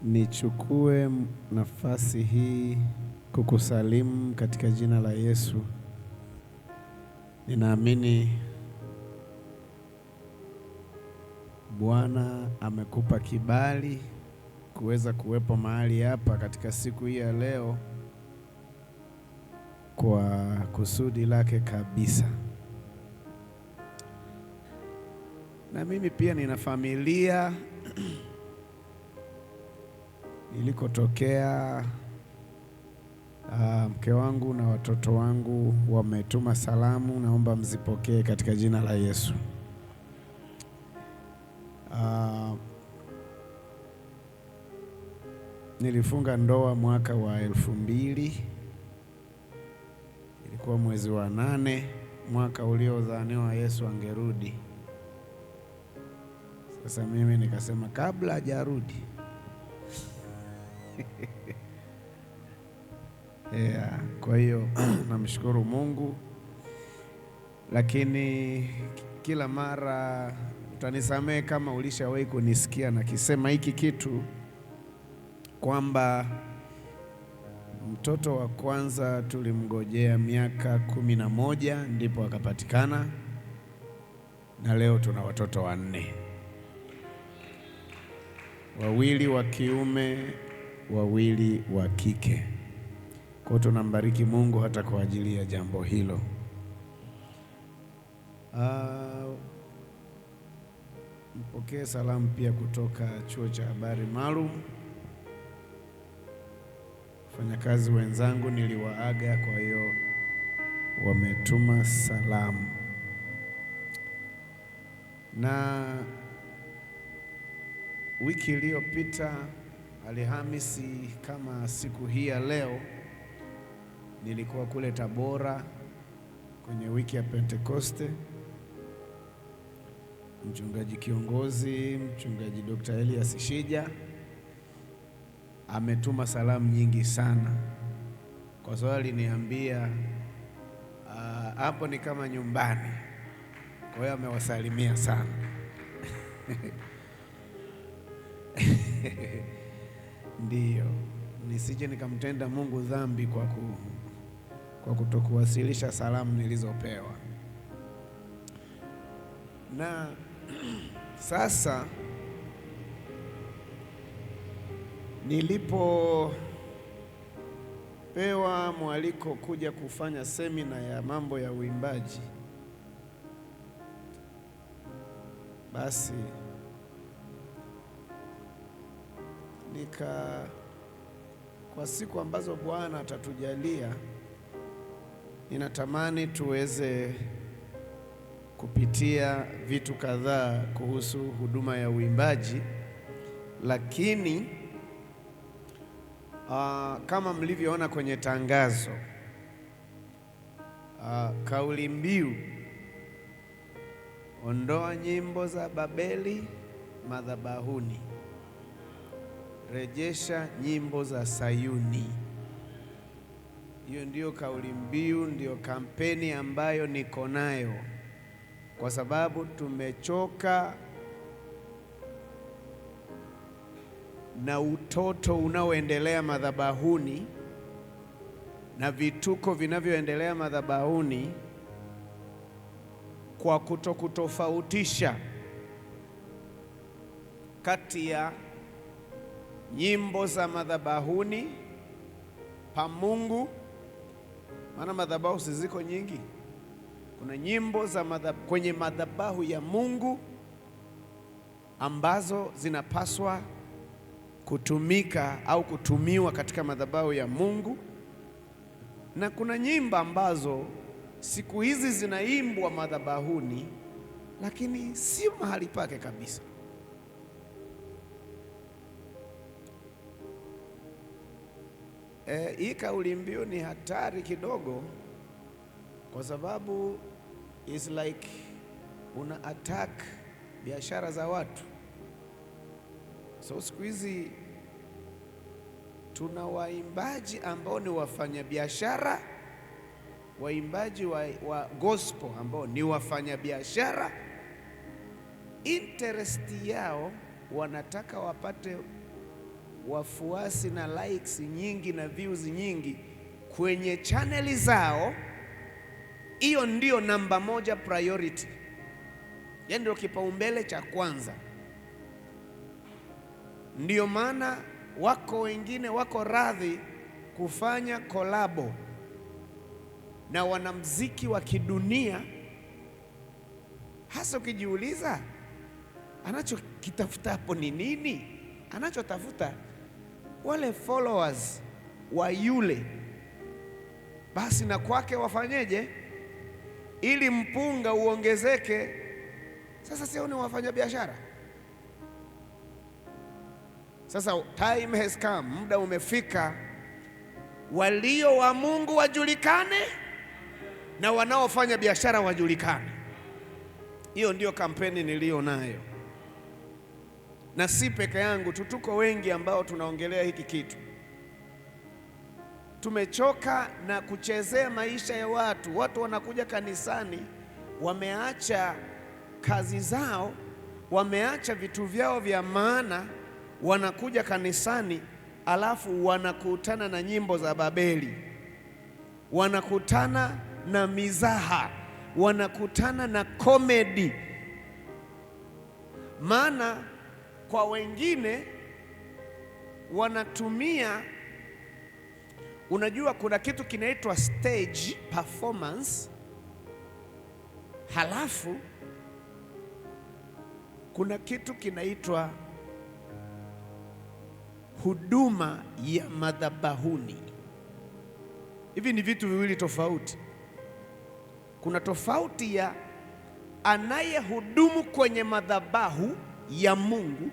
Nichukue nafasi hii kukusalimu katika jina la Yesu. Ninaamini Bwana amekupa kibali kuweza kuwepo mahali hapa katika siku hii ya leo kwa kusudi lake kabisa. Na mimi pia nina familia nilikotokea. Mke wangu na watoto wangu wametuma salamu, naomba mzipokee katika jina la Yesu. Nilifunga ndoa mwaka wa 2000, ilikuwa mwezi wa 8, mwaka uliodhaniwa Yesu angerudi. Sasa mimi nikasema kabla hajarudi kwa hiyo namshukuru Mungu, lakini kila mara utanisamehe kama ulishawahi kunisikia na kisema hiki kitu kwamba mtoto wa kwanza tulimngojea miaka 11 ndipo akapatikana, na leo tuna watoto 4, wawili wa kiume, wawili wa kike. Kwa tunambariki Mungu hata kwa ajili ya jambo hilo. Mpokee salamu pia kutoka Chuo cha Habari Maalum. Wafanyakazi wenzangu niliwaaga, kwa hiyo wametuma salamu. Na wiki iliyopita Alhamisi kama siku hii ya leo nilikuwa kule Tabora kwenye wiki ya Pentekoste. Mchungaji kiongozi, mchungaji Dr. Elias Shija ametuma salamu nyingi sana, kwa sababu aliniambia hapo ni kama nyumbani, kwa hiyo amewasalimia sana. Ndiyo, nisije nikamtenda Mungu dhambi kwa kutokuwasilisha salamu nilizopewa. Na sasa nilipopewa mwaliko kuja kufanya semina ya mambo ya uimbaji, basi kwa siku ambazo Bwana atatujalia, ninatamani tuweze kupitia vitu kadhaa kuhusu huduma ya uimbaji, lakini kama mlivyoona kwenye tangazo, kauli mbiu ondoa nyimbo za Babeli madhabahuni, rejesha nyimbo za Sayuni. Hiyo ndiyo kauli mbiu, ndiyo kampeni ambayo niko nayo, kwa sababu tumechoka na utoto unaoendelea madhabahuni na vituko vinavyoendelea madhabahuni, kwa kutofautisha kati ya nyimbo za madhabahuni pa Mungu. Maana madhabahu ziko nyingi. Kuna nyimbo za kwenye madhabahu ya Mungu ambazo zinapaswa kutumika au kutumiwa katika madhabahu ya Mungu, na kuna nyimbo ambazo siku hizi zinaimbwa madhabahuni lakini si mahali pake kabisa. Hii kauli mbiu ni hatari kidogo, kwa sababu is like una attack biashara za watu. So siku hizi tuna waimbaji ambao ni wafanyabiashara, waimbaji wa gospel ambao ni wafanyabiashara. Interest yao wanataka wapate wafuasi na likes nyingi na views nyingi kwenye chaneli zao, hiyo ndio namba moja priority, yaani ndio kipaumbele cha kwanza. Ndio maana wako wengine wako radhi kufanya kolabo na wanamuziki wa kidunia, hasa ukijiuliza anachokitafuta hapo ni nini? Anachotafuta wale followers wa yule, basi na kwake wafanyeje ili mpunga uongezeke. Sasa sio ni wafanya biashara. Sasa time has come, muda umefika, walio wa Mungu wajulikane na wanaofanya biashara wajulikane. Hiyo ndio kampeni niliyo nayo, na si peke yangu tu, tuko wengi ambao tunaongelea hiki kitu. Tumechoka na kuchezea maisha ya watu. Watu wanakuja kanisani, wameacha kazi zao, wameacha vitu vyao vya maana, wanakuja kanisani, alafu wanakutana na nyimbo za Babeli, wanakutana na mizaha, wanakutana na komedi. Maana kwa wengine wanatumia, unajua kuna kitu kinaitwa stage performance, halafu kuna kitu kinaitwa huduma ya madhabahuni. Hivi ni vitu viwili tofauti. Kuna tofauti ya anayehudumu kwenye madhabahu ya Mungu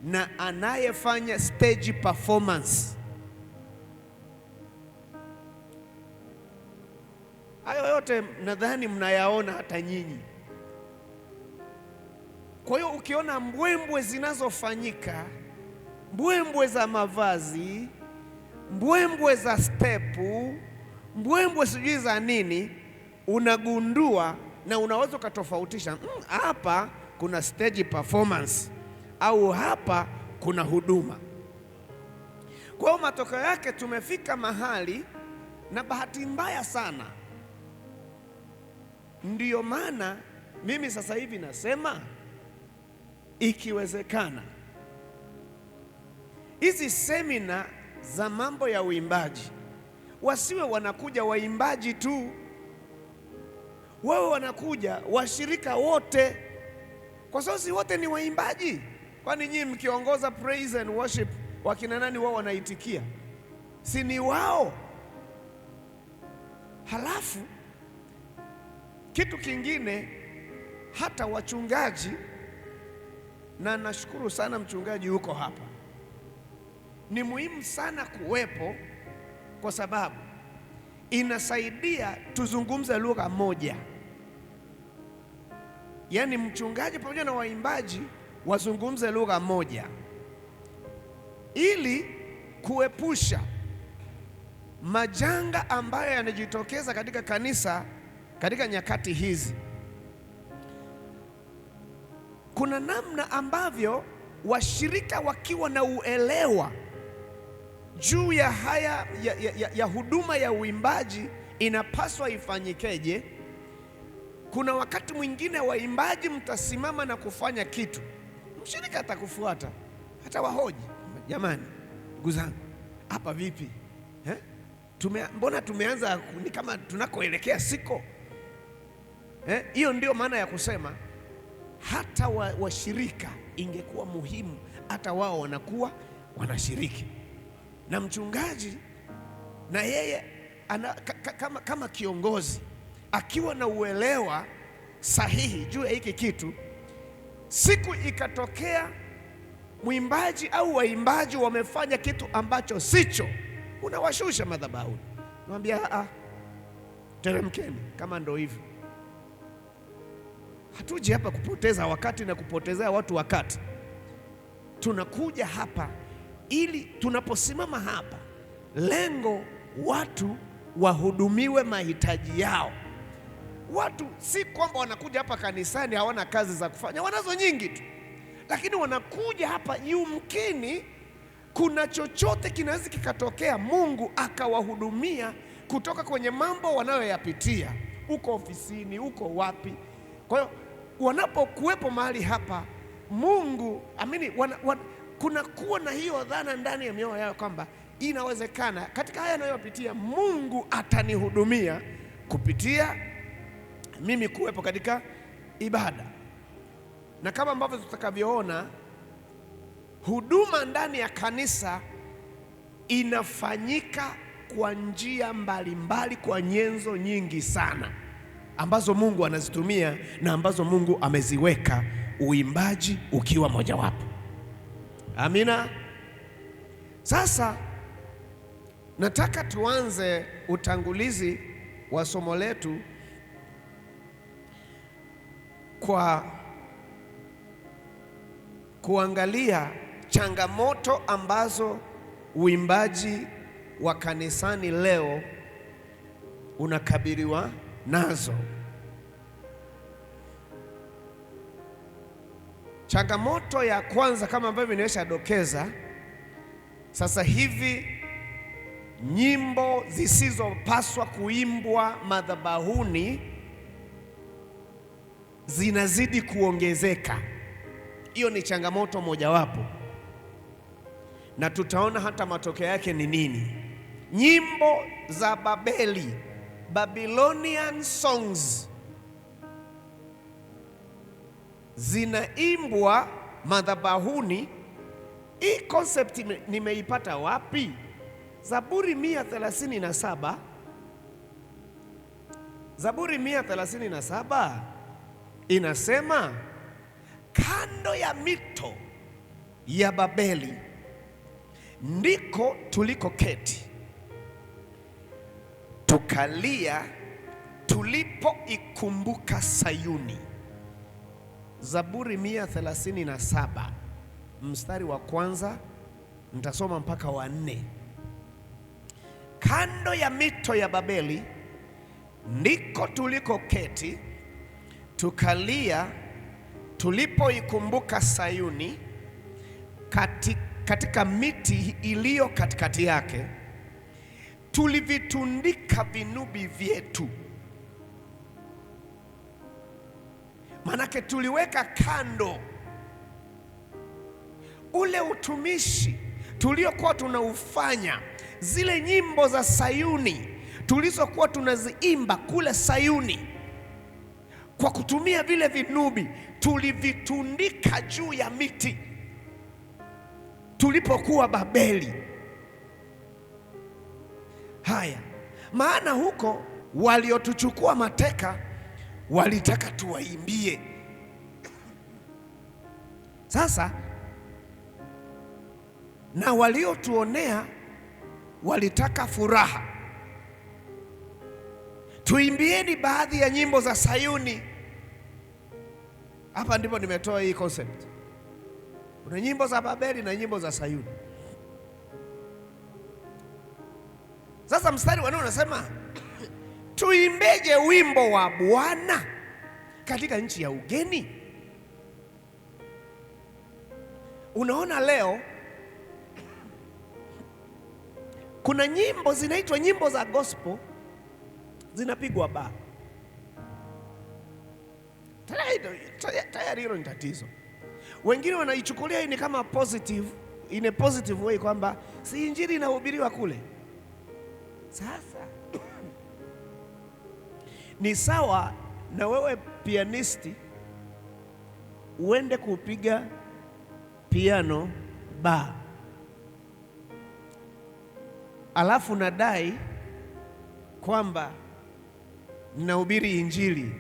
na anayefanya stage performance. Hayo yote nadhani mnayaona hata nyinyi. Kwa hiyo ukiona mbwembwe zinazofanyika, mbwembwe za mavazi, mbwembwe za stepu, mbwembwe sijui za nini, unagundua na unaweza ukatofautisha, hapa kuna stage performance au hapa kuna huduma. Kwa hiyo matokeo yake tumefika mahali, na bahati mbaya sana, ndiyo maana mimi sasa hivi nasema ikiwezekana hizi semina za mambo ya uimbaji wasiwe wanakuja waimbaji tu, wawe wanakuja washirika wote, kwa sababu si wote ni waimbaji. Kwani nyinyi mkiongoza praise and worship, wakina nani wao wanaitikia? Si ni wao? Halafu kitu kingine, hata wachungaji, na nashukuru sana mchungaji yuko hapa, ni muhimu sana kuwepo, kwa sababu inasaidia tuzungumze lugha moja. Yaani mchungaji pamoja na waimbaji wazungumze lugha moja, ili kuepusha majanga ambayo yanajitokeza katika kanisa katika nyakati hizi. Kuna namna ambavyo washirika wakiwa na uelewa juu ya haya ya huduma ya uimbaji inapaswa ifanyikeje. Kuna wakati mwingine waimbaji mtasimama na kufanya kitu, mshirika atakufuata, hata wahoji, jamani, ndugu zangu, hapa vipi? Mbona tumeanza ni kama tunakoelekea siko? Hiyo ndio maana ya kusema hata washirika ingekuwa muhimu hata wao wanakuwa wanashiriki, na mchungaji na yeye kama kiongozi akiwa na uelewa sahihi juu ya hiki kitu. Siku ikatokea mwimbaji au waimbaji wamefanya kitu ambacho sicho, unawashusha madhabahuni, unamwambia teremkeni. Kama ndo hivyo, hatuji hapa kupoteza wakati na kupotezea watu wakati. Tunakuja hapa ili tunaposimama hapa, lengo watu wahudumiwe mahitaji yao. Watu si kwamba wanakuja hapa kanisani hawana kazi za kufanya, wanazo nyingi tu, lakini wanakuja hapa yumkini kuna chochote kinaweza kikatokea, Mungu akawahudumia kutoka kwenye mambo wanayoyapitia, uko ofisini, uko wapi. Kwa hiyo wanapokuwepo mahali hapa, Mungu kuna kuwa na hiyo dhana ndani ya mioyo yao kwamba inawezekana katika haya anayopitia Mungu atanihudumia kupitia mimi kuwepo katika ibada. Na kama ambavyo tutakavyoona, huduma ndani ya kanisa inafanyika kwa njia mbalimbali, kwa nyenzo nyingi sana ambazo Mungu anazitumia na ambazo Mungu ameziweka, uimbaji ukiwa mojawapo. Amina. Sasa nataka tuanze utangulizi wa somo letu kwa kuangalia changamoto ambazo uimbaji wa kanisani leo unakabiliwa nazo. Changamoto ya kwanza, kama ambavyo nimeshadokeza, sasa hivi nyimbo zisizopaswa kuimbwa madhabahuni zinazidi kuongezeka. Hiyo ni changamoto mojawapo, na tutaona hata matokeo yake ni nini. Nyimbo za Babeli, Babylonian songs, zinaimbwa madhabahuni. Hii concept nimeipata wapi? Zaburi 137, Zaburi 137 inasema, kando ya mito ya Babeli ndiko tulikoketi, tukalia tulipoikumbuka Sayuni. Zaburi 137 mstari wa kwanza, nitasoma mpaka wa 4. Kando ya mito ya Babeli ndiko tulikoketi, tukalia tulipoikumbuka Sayuni, katika miti iliyo katikati yake tulivitundika vinubi vyetu. Manake tuliweka kando ule utumishi tuliokuwa tunaufanya, zile nyimbo za Sayuni tulizokuwa tunaziimba kule Sayuni, kwa kutumia vile vinubi tulivitundika juu ya miti tulipokuwa Babeli. Haya, maana huko waliotuchukua mateka walitaka tuwaimbie. Sasa na waliotuonea walitaka furaha. Tuimbieni baadhi ya nyimbo za Sayuni. Hapa ndipo nimetoa hii concept. Kuna nyimbo za Babeli na nyimbo za Sayuni. Sasa mstari wa 4 unasema, tuimbeje wimbo wa Bwana katika nchi ya ugeni? Unaona, leo kuna nyimbo zinaitwa nyimbo za gospel zinapigwa baa. Tayari hilo ni tatizo. Wengine wanaichukulia hii ni kama positive, in a positive way, kwamba si injili inahubiriwa kule. Sasa ni sawa na wewe pianisti uende kupiga piano bar, alafu nadai kwamba ninahubiri injili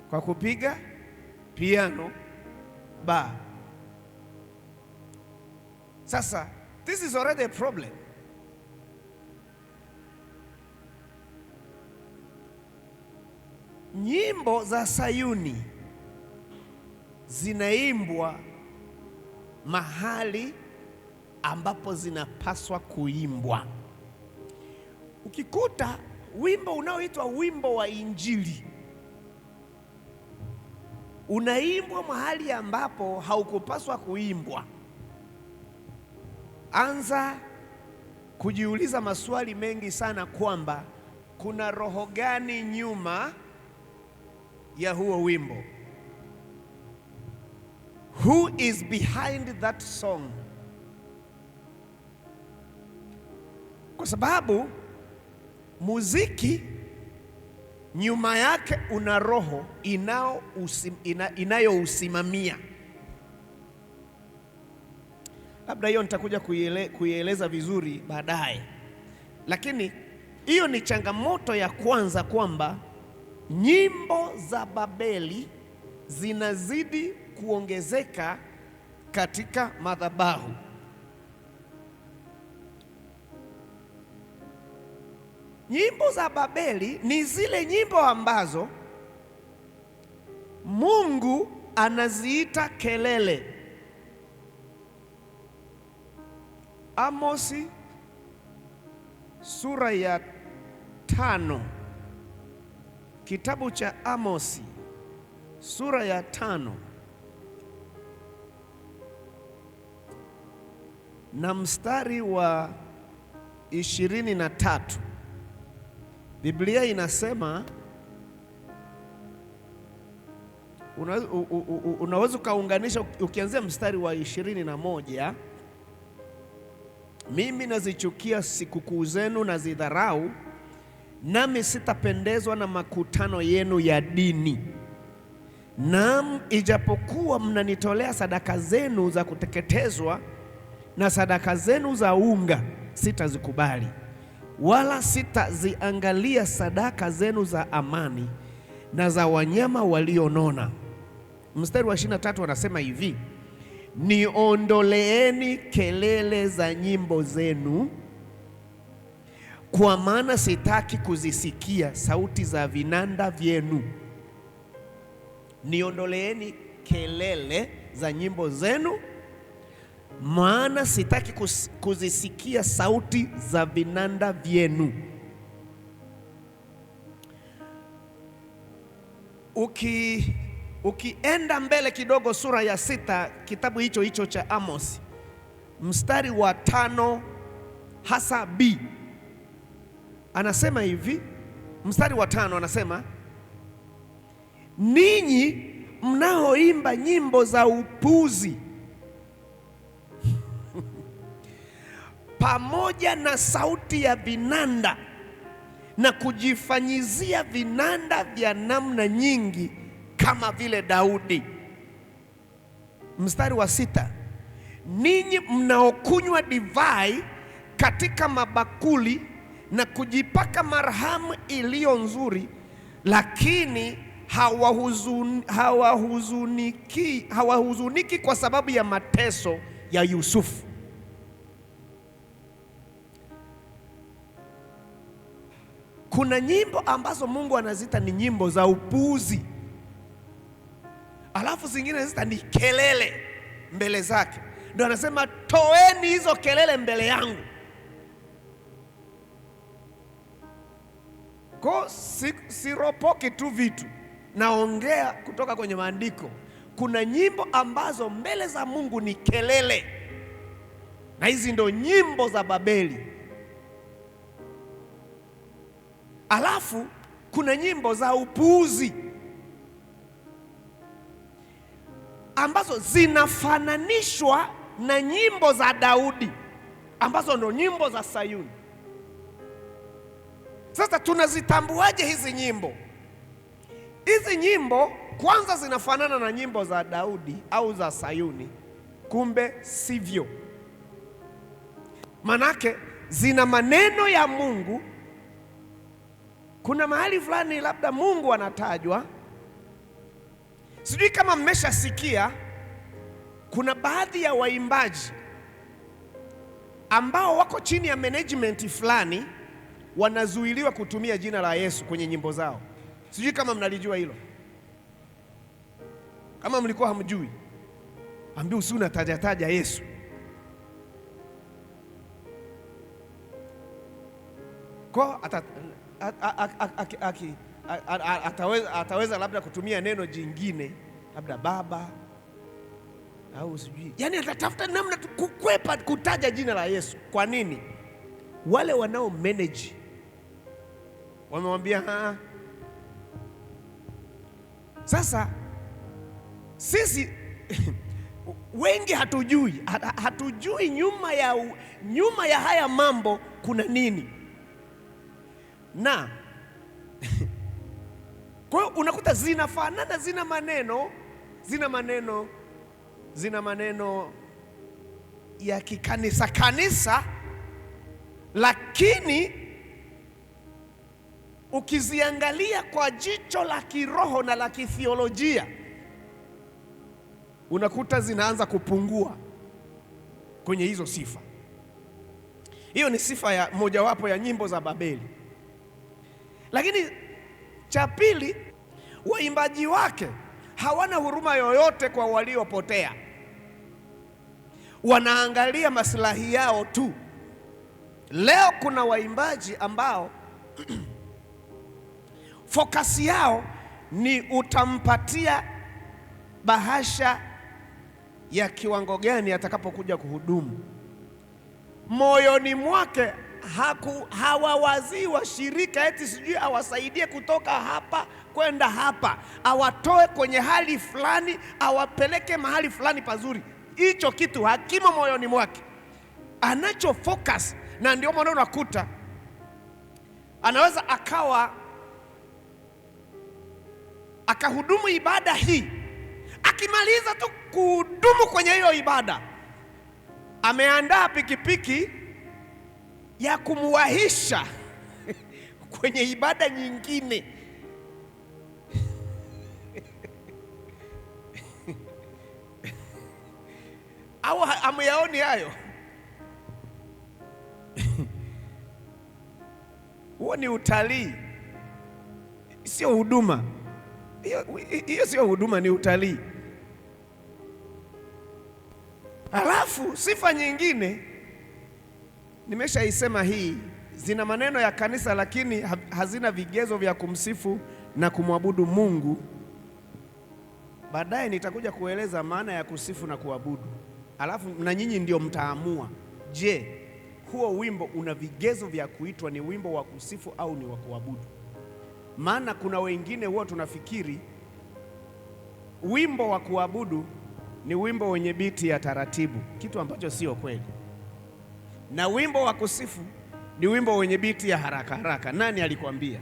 kwa kupiga piano bar. Sasa this is already a problem. Nyimbo za Sayuni zinaimbwa mahali ambapo zinapaswa kuimbwa. Ukikuta wimbo unaoitwa wimbo wa injili unaimbwa mahali ambapo haukupaswa kuimbwa, anza kujiuliza maswali mengi sana kwamba kuna roho gani nyuma ya huo wimbo. Who is behind that song? Kwa sababu muziki nyuma yake una roho inayousimamia. Labda hiyo nitakuja kuieleza vizuri baadaye, lakini hiyo ni changamoto ya kwanza, kwamba nyimbo za Babeli zinazidi kuongezeka katika madhabahu. Nyimbo za Babeli ni zile nyimbo ambazo Mungu anaziita kelele. Amosi sura ya 5, kitabu cha Amosi sura ya 5 na mstari wa 23, Biblia inasema, unaweza ukaunganisha ukianzia mstari wa 21, mimi nazichukia sikukuu zenu na zidharau, nami sitapendezwa na makutano yenu ya dini. Naam, ijapokuwa mnanitolea sadaka zenu za kuteketezwa na sadaka zenu za unga, sitazikubali, wala sitaziangalia sadaka zenu za amani na za wanyama walionona. Mstari wa 23 anasema hivi: niondoleeni kelele za nyimbo zenu, kwa maana sitaki kuzisikia sauti za vinanda vyenu. Niondoleeni kelele za nyimbo zenu, maana sitaki kuzisikia sauti za vinanda vyenu. Ukienda mbele kidogo, sura ya 6 kitabu hicho hicho cha Amos, mstari wa 5 hasa B, anasema hivi. Mstari wa 5 anasema, ninyi mnaoimba nyimbo za upuzi pamoja na sauti ya vinanda na kujifanyizia vinanda vya namna nyingi kama vile Daudi. Mstari wa 6, ninyi mnaokunywa divai katika mabakuli na kujipaka marhamu iliyo nzuri, lakini hawahuzuniki kwa sababu ya mateso ya Yusufu. Kuna nyimbo ambazo Mungu anazita ni nyimbo za upuuzi, alafu zingine anazita ni kelele mbele zake. Ndio anasema toeni hizo kelele mbele yangu. Kwa siropoki tu vitu, naongea kutoka kwenye maandiko. Kuna nyimbo ambazo mbele za Mungu ni kelele, na hizi ndo nyimbo za Babeli. Alafu kuna nyimbo za upuuzi ambazo zinafananishwa na nyimbo za Daudi, ambazo ndo nyimbo za Sayuni. Sasa tunazitambuaje hizi nyimbo? Hizi nyimbo kwanza zinafanana na nyimbo za Daudi au za Sayuni? Kumbe sivyo. Manake zina maneno ya Mungu. Kuna mahali fulani labda Mungu anatajwa. Sijui kama mmeshasikia, kuna baadhi ya waimbaji ambao wako chini ya management fulani wanazuiliwa kutumia jina la Yesu kwenye nyimbo zao. Sijui kama mnalijua hilo. Kama mlikuwa hamjui, ambi usi unataja Yesu. Kwa ataweza labda kutumia neno jingine, labda baba, au sijui, yaani atatafuta namna kukwepa kutaja jina la Yesu. Kwa nini? Wale wanao manage wamemwambia Sasa sisi wengi hatujui nyuma ya haya mambo kuna nini, na kwa hiyo unakuta zinafanana, zina maneno ya kanisa, lakini ukiziangalia kwa jicho la kiroho na la kithiolojia unakuta zinaanza kupungua kwenye hizo sifa. Hiyo ni sifa ya mojawapo ya nyimbo za Babeli. Lakini cha pili, waimbaji wake hawana huruma yoyote kwa waliopotea, wanaangalia maslahi yao tu. Leo kuna waimbaji ambao fokasi yao ni utampatia bahasha ya kiwango gani atakapokuja kuhudumu. Moyoni mwake hawawazii washirika eti sijui awasaidie kutoka hapa kwenda hapa, awatoe kwenye hali fulani awapeleke mahali fulani pazuri. Hicho kitu hakimo moyoni mwake, anacho focus. Na ndio maana unakuta anaweza akahudumu ibada hii, akimaliza tu kuhudumu kwenye hiyo ibada ameandaa pikipiki ya kumwahisha kwenye ibada nyingine. Au ameyaoni hayo? Huo ni utalii, sio huduma. Hiyo sio huduma, ni utalii. Halafu sifa nyingine nimeshaisema, hii zina maneno ya kanisa lakini hazina vigezo vya kumsifu na kumwabudu Mungu. Baadaye nitakuja kueleza maana ya kusifu na kuabudu, halafu na nyinyi ndio mtaamua, je, huo wimbo una vigezo vya kuitwa ni wimbo wa kusifu au ni wa kuabudu? Maana kuna wengine huwa tunafikiri wimbo wa kuabudu ni wimbo wenye biti ya taratibu, kitu ambacho sio kweli, na wimbo wa kusifu ni wimbo wenye biti ya haraka haraka. Nani alikwambia?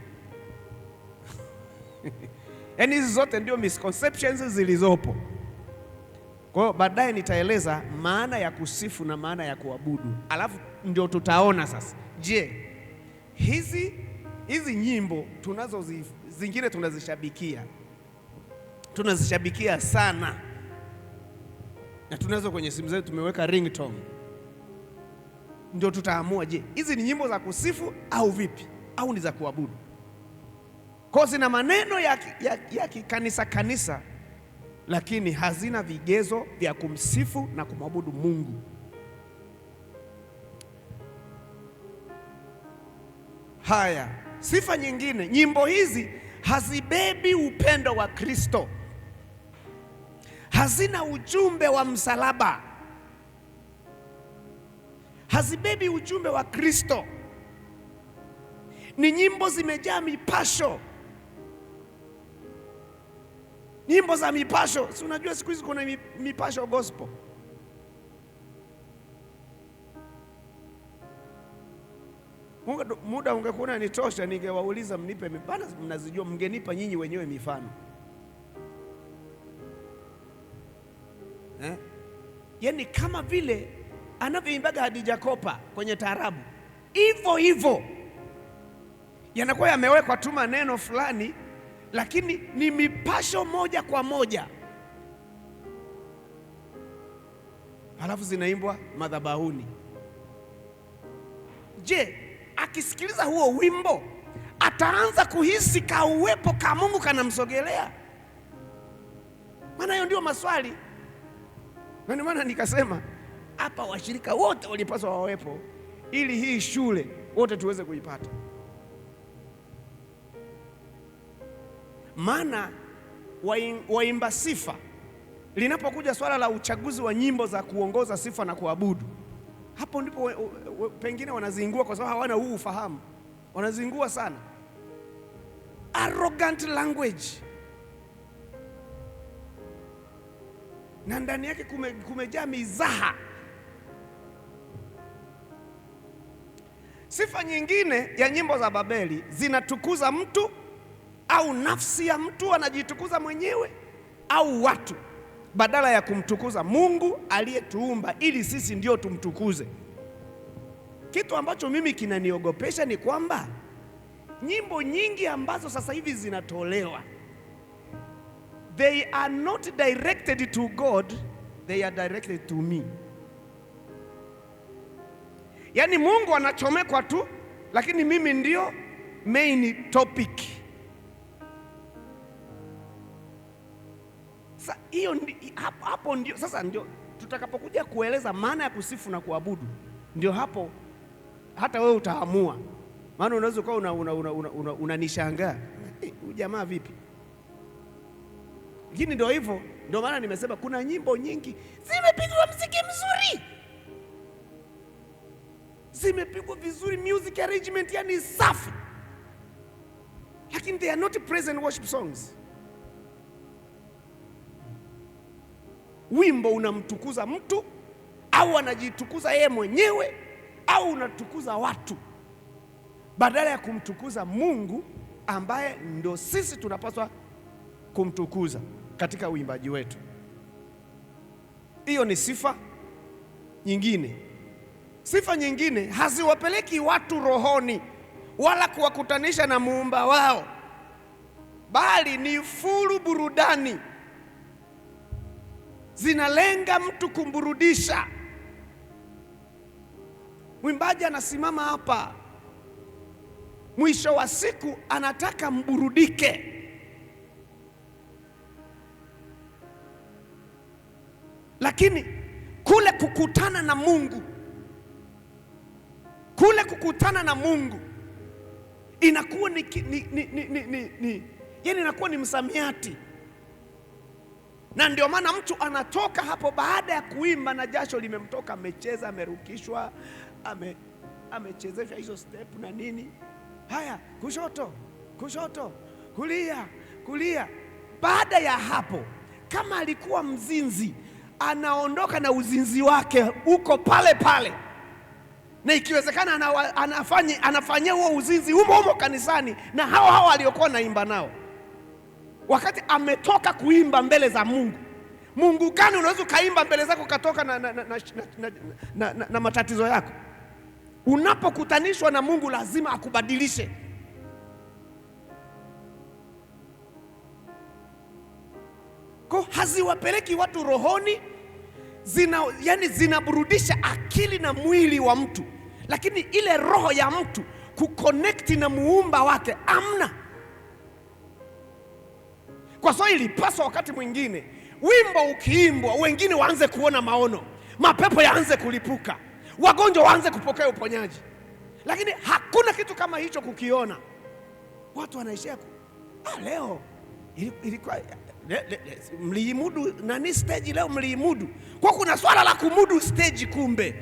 Yaani hizi zote ndio misconceptions zilizopo. Kwa hiyo baadaye nitaeleza maana ya kusifu na maana ya kuabudu, alafu ndio tutaona sasa, je, hizi nyimbo zingine tunazishabikia sana, na tunazo kwenye simu zetu tumeweka ringtone. Ndio tutaamua, je, hizi ni nyimbo za kusifu au vipi, au ni za kuabudu? Kwa zina maneno ya kanisa, lakini hazina vigezo vya kumsifu na kumwabudu Mungu. Haya, sifa nyingine, nyimbo hizi hazibebi upendo wa Kristo, hazina ujumbe wa msalaba, hazibebi ujumbe wa Kristo. Ni nyimbo zimejaa mipasho, nyimbo za mipasho. Si unajua siku hizi kuna mipasho gospel. Muda ungekuwa nitosha ningewauliza mnipe mifano, mnazijua, mngenipa nyinyi wenyewe mifano. Yaani kama vile anavyoimbaga Hadija Kopa kwenye taarabu, hivyo yanakuwa yamewekwa tu maneno fulani, lakini ni mipasho moja kwa moja, halafu zinaimbwa madhabahuni. Je, akisikiliza huo wimbo ataanza kuhisi kauwepo ka Mungu kanamsogelea? Maana hiyo ndio maswali. Na ndio maana nikasema hapa washirika wote walipaswa wawepo ili hii shule wote tuweze kuipata. Maana waimba sifa linapokuja swala la uchaguzi wa nyimbo za kuongoza sifa na kuabudu, hapo ndipo pengine wanazingua, kwa sababu hawana huu ufahamu. Wanazingua sana. Arrogant language, na ndani yake kumejaa mizaha. Sifa nyingine ya nyimbo za Babeli zinatukuza mtu au nafsi ya mtu, anajitukuza mwenyewe au watu, badala ya kumtukuza Mungu aliyetuumba ili sisi ndio tumtukuze. Kitu ambacho mimi kinaniogopesha ni kwamba nyimbo nyingi ambazo sasa hivi zinatolewa, they are not directed to God, they are directed to me. Yaani Mungu anachomekwa tu, lakini mimi ndio main topic. Sasa hiyo hapo ndio sasa ndio tutakapokuja kueleza maana ya kusifu na kuabudu, ndio hapo hata wewe utaamua. Maana unaweza kuwa unanishangaa, huyu jamaa vipi? Lakini ndio hivyo, ndio maana nimesema kuna nyimbo nyingi zimepigwa muziki mzuri, zimepigwa vizuri, music arrangement yani safi, lakini they are not praise and worship songs. Wimbo unamtukuza mtu au anajitukuza yeye mwenyewe au unatukuza watu, badala ya kumtukuza Mungu ambaye ndo sisi tunapaswa kumtukuza katika uimbaji wetu. Hiyo ni sifa nyingine. Sifa nyingine haziwapeleki watu rohoni wala kuwakutanisha na muumba wao, bali ni furu burudani. Zinalenga mtu kumburudisha. Mwimbaji anasimama hapa, mwisho wa siku anataka mburudike. Lakini kule kukutana na Mungu, inakuwa yani inakuwa ni msamiati. Na ndio maana mtu anatoka hapo baada ya kuimba na jasho limemtoka, amecheza, amerukishwa, amechezesha hizo step na nini. Haya, kushoto, kulia. Baada ya hapo, kama alikuwa mzinzi, anaondoka na uzinzi wake uko pale pale, na ikiwezekana anafanyia huo uzinzi humo kanisani na hao waliokuwa naimba nao, wakati ametoka kuimba mbele za Mungu. Mungu gani unaweza kaimba mbele zako katoka na matatizo yako? Unapokutanishwa na Mungu lazima akubadilishe. Kwa haziwapeleki watu rohoni, zinaburudisha akili na mwili wa mtu, lakini ile roho ya mtu kuconnect na muumba wake amna. Kwa sababu ilipaswa wakati mwingine wimbo ukiimbwa, wengine waanze kuona maono, mapepo yaanze kulipuka, wagonjwa waanze kupokea uponyaji. Lakini hakuna kitu kama hicho kukiona. Watu wanaishia leo ilikuwa mliimudu nani stage leo, mliimudu. Kwa kuna swala la kumudu stage kumbe.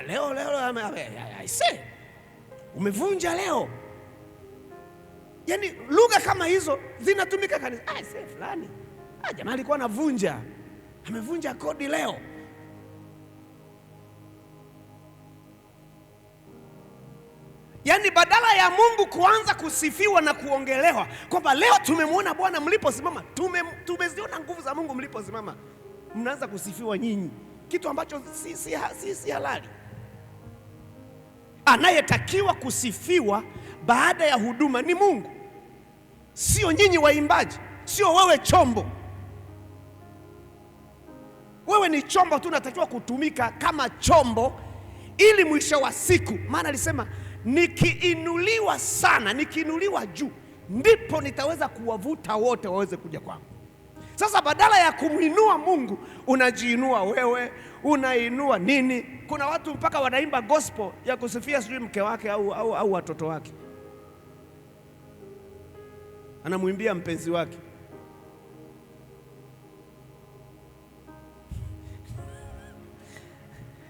Leo I say umevunja leo. Yaani lugha kama hizo zinatumika kanisa. Say fulani, jamaa alikuwa anavunja, amevunja kodi leo. Yaani badala ya Mungu kuanza kusifiwa na kuongelewa kwamba leo tumemwona Bwana mliposimama, tumeziona nguvu za Mungu mliposimama, mnaanza kusifiwa nyinyi, kitu ambacho si halali. Anayetakiwa kusifiwa baada ya huduma ni Mungu, sio nyinyi waimbaji, sio wewe chombo. Wewe ni chombo tu, unatakiwa kutumika kama chombo ili mwisho wa siku, maana alisema nikiinuliwa sana, nikiinuliwa juu, ndipo nitaweza kuwavuta wote waweze kuja kwangu. Sasa badala ya kumuinua Mungu, unajiinua wewe, unainua nini? Kuna watu mpaka wanaimba gospel ya kusifia sijui mke wake au watoto wake. anamwimbia mpenzi wake.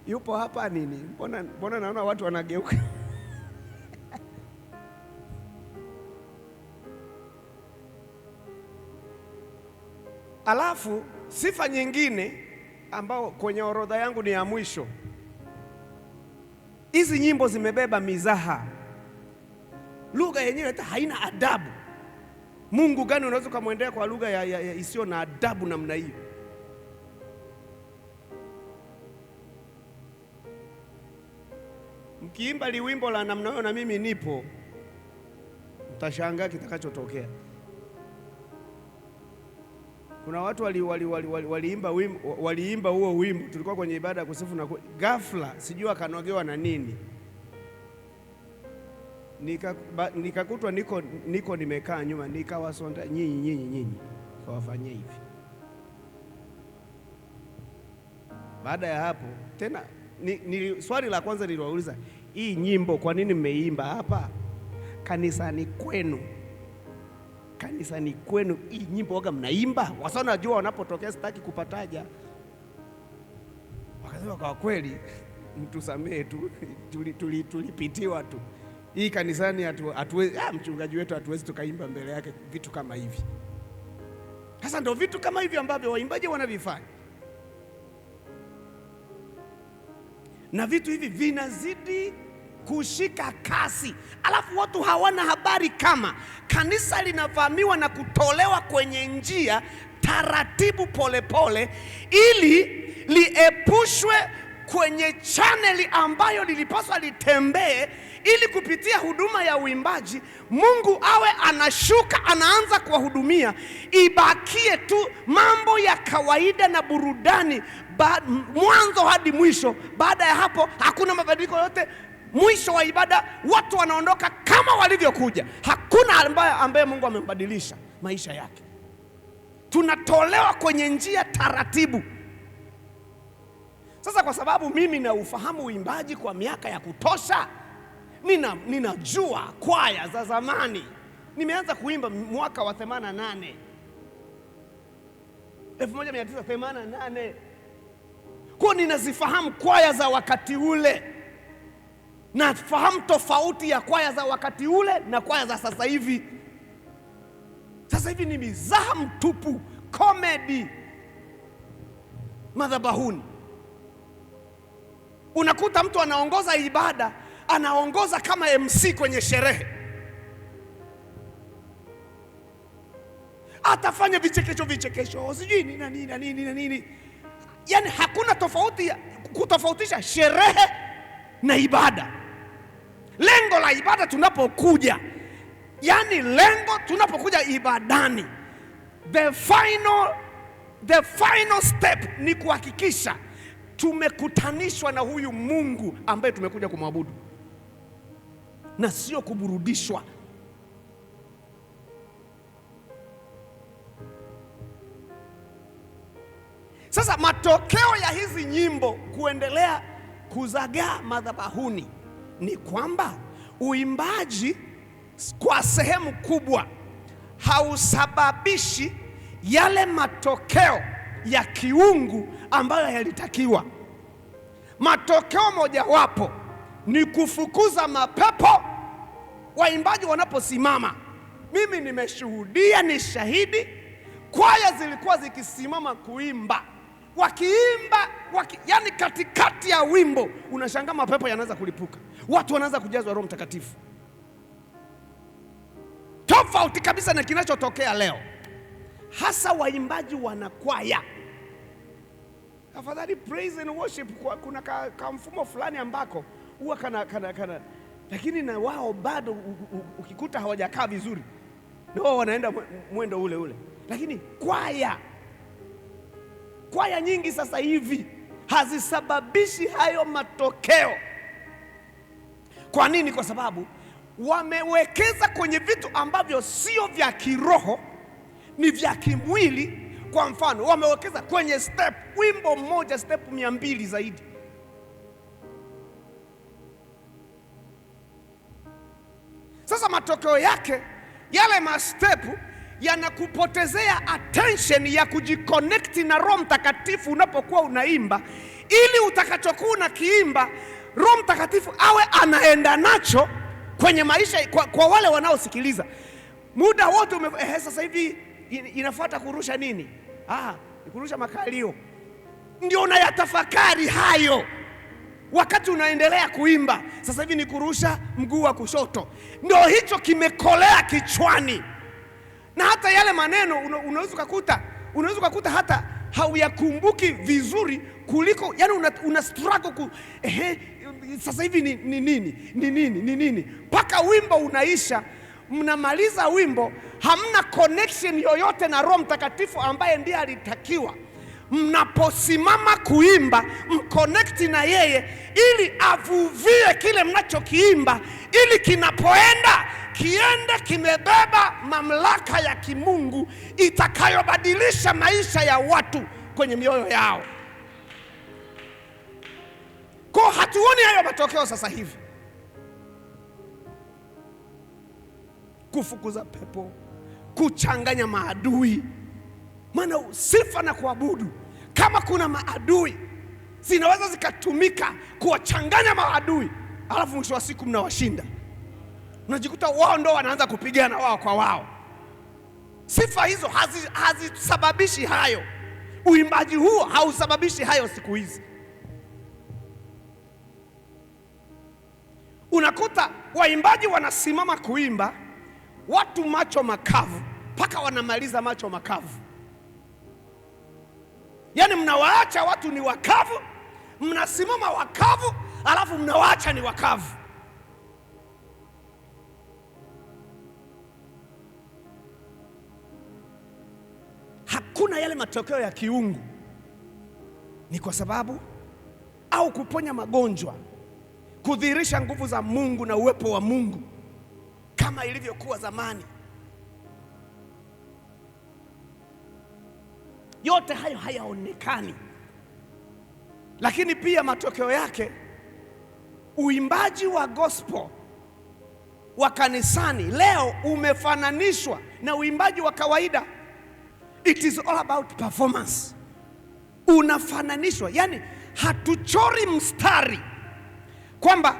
Yupo hapa nini? Mbona naona watu wanageuka? Alafu sifa nyingine ambao kwenye orodha yangu ni ya mwisho, hizi nyimbo zimebeba mizaha. Lugha yenyewe hata haina adabu. Mungu gani unaweza kumwendea kwa lugha isiyo na adabu namna hiyo? Mkiimba liwimbo la namna hiyo na mimi nipo, mtashangaa kitakachotokea. Kuna watu waliimba huo wimbo, tulikuwa kwenye ibada ya kusifu na ghafla sijui akanogewa na nini, nikakutwa niko nimekaa nyuma, nikawasonda nyinyi kawafanyia hivi. Baada ya hapo tena swali la kwanza niliwauliza, hii nyimbo kwa nini mmeimba hapa kanisani kwenu? Kanisani kwenu hii nyimbo waga mnaimba? Wasa najua wanapotokea, sitaki kupataja. Wakasema kwa kweli mtusamee tu, tulipitiwa tu. Hii kanisani hatuwezi, mchungaji wetu hatuwezi tukaimba mbele yake vitu kama hivi. Sasa ndio vitu kama hivi ambavyo waimbaji wanavifanya. Na vitu hivi vinazidi kushika kasi, alafu watu hawana habari kama kanisa linavamiwa na kutolewa kwenye njia taratibu, polepole, ili liepushwe kwenye chaneli ambayo lilipaswa litembee, ili kupitia huduma ya uimbaji Mungu awe anashuka, anaanza kuwahudumia, ibakie tu mambo ya kawaida na burudani mwanzo hadi mwisho. Baada ya hapo hakuna mabadiliko yote. Mwisho wa ibada watu wanaondoka kama walivyokuja. Hakuna ambaye Mungu amembadilisha maisha yake. Tunatolewa kwenye njia taratibu. Sasa kwa sababu mimi na ufahamu uimbaji kwa miaka ya kutosha, ninajua kwaya za zamani. Nimeanza kuimba mwaka wa 88, 1988. Kwa ninazifahamu kwaya za wakati ule. Nafahamu tofauti ya kwaya za wakati ule na kwaya za sasa hivi. Sasa hivi ni mizaha mtupu, comedy madhabahuni. Unakuta mtu anaongoza ibada, anaongoza kama MC kwenye sherehe. Atafanya vichekesho sijui nini. Yaani hakuna tofauti, kutofautisha sherehe na ibada. Lengo la ibada tunapokuja, yani lengo tunapokuja ibadani, the final step ni kuhakikisha tumekutanishwa na huyu Mungu ambaye tumekuja kumwabudu, na sio kuburudishwa. Sasa matokeo ya hizi nyimbo kuendelea kuzagaa madhabahuni ni kwamba uimbaji kwa sehemu kubwa hausababishi yale matokeo ya kiungu ambayo yalitakiwa. Matokeo mojawapo ni kufukuza mapepo waimbaji wanaposimama. Mimi nimeshuhudia, ni shahidi, kwaya zilikuwa zikisimama kuimba, wakiimba yani katikati ya wimbo unashangaa mapepo yanaanza kulipuka, watu wanaanza kujazwa Roho Mtakatifu. Tofauti kabisa na kinachotokea leo, hasa waimbaji wanakwaya. Afadhali praise and worship, kuna mfumo fulani ambako huwa kana, lakini na wao bado ukikuta hawajakaa vizuri, na wao wanaenda mwendo ule. Lakini kwaya nyingi sasa hivi hazisababishi hayo matokeo. Kwa nini? Kwa sababu wamewekeza kwenye vitu ambavyo sio vya kiroho, ni vya kimwili. Kwa mfano, wamewekeza kwenye step, wimbo mmoja step 200 zaidi. Sasa matokeo yake yale mastepu yanakupotezea attention ya kujiconnect na Roho Mtakatifu unapokuwa unaimba, ili utakachokuwa unakiimba Roho Mtakatifu awe anaenda nacho kwenye maisha kwa wale wanaosikiliza. Muda wote sasa hivi inafuata kurusha nini? Ni kurusha makalio. Ndio unayatafakari hayo wakati unaendelea kuimba. Sasa hivi ni kurusha mguu wa kushoto. Ndio hicho kimekolea kichwani. Na hata yale maneno unaweza kukuta hata hauyakumbuki vizuri kuliko, yani una struggle sasa hivi ni nini mpaka wimbo unaisha. Mnamaliza wimbo, hamna connection yoyote na Roho Mtakatifu ambaye ndiye alitakiwa. Mnaposimama kuimba, mconnect na yeye ili avuvie kile mnachokiimba, ili kinapoenda kiende kimebeba mamlaka ya kimungu itakayobadilisha maisha ya watu kwenye mioyo yao. Kwa hatuoni hayo matokeo sasa hivi. Kufukuza pepo, kuchanganya maadui. Maana sifa na kuabudu, kama kuna maadui zinaweza zikatumika kuwachanganya maadui, alafu mwisho wa siku mnawashinda. Unajikuta wao ndo wanaanza kupigana wao kwa wao. Sifa hizo hazisababishi hayo. Uimbaji huo hausababishi hayo siku hizi. Unakuta waimbaji wanasimama kuimba, watu macho makavu, mpaka wanamaliza macho makavu. Yaani mnawaacha watu ni wakavu, mnasimama wakavu, alafu mnawaacha ni wakavu. Hakuna yale matokeo ya kiungu. Ni kwa sababu au kuponya magonjwa, kudhihirisha nguvu za Mungu na uwepo wa Mungu kama ilivyokuwa zamani. Yote hayo hayaonekani. Lakini pia matokeo yake, uimbaji wa gospel wa kanisani leo umefananishwa na uimbaji wa kawaida. It is all about performance. Unafananishwa, yani hatuchori mstari kwamba